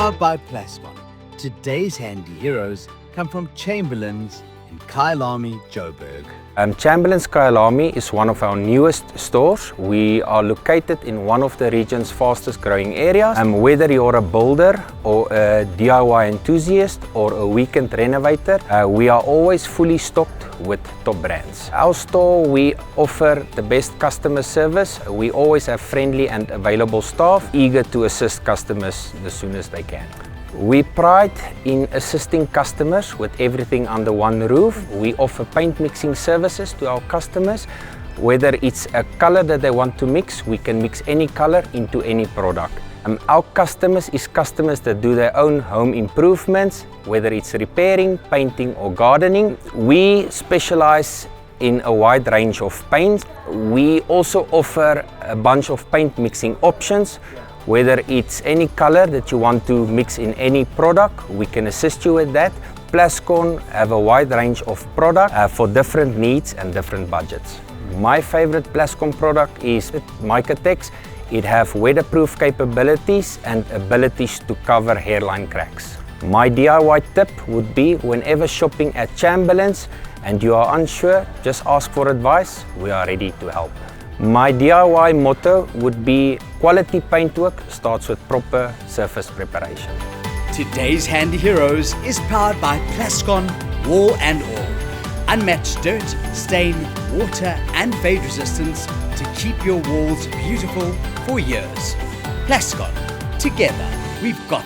Powered by Plascon. Today's handy heroes come from Chamberlains in Kyalami, Joburg. Chamberlain's Kyalami is one of our newest stores. We are located in one of the region's fastest growing areas. Whether you're a builder or a DIY enthusiast or a weekend renovator, we are always fully stocked with top brands. Our store, we offer the best customer service. We always have friendly and available staff, eager to assist customers as soon as they can. We pride in assisting customers with everything under one roof. We offer paint mixing services to our customers. Whether it's a color that they want to mix, we can mix any color into any product. Our customers is customers that do their own home improvements, whether it's repairing, painting or gardening. We specialize in a wide range of paints. We also offer a bunch of paint mixing options. Whether it's any color that you want to mix in any product, we can assist you with that. Plascon have a wide range of products for different needs and different budgets. My favorite Plascon product is Micatex. It has weatherproof capabilities and abilities to cover hairline cracks. My DIY tip would be, whenever shopping at Chamberlains and you are unsure, just ask for advice. We are ready to help. My DIY motto would be, quality paintwork starts with proper surface preparation. Today's handy heroes is powered by Plascon Wall and All. Unmatched dirt, stain, water and fade resistance to keep your walls beautiful for years. Plascon, together we've got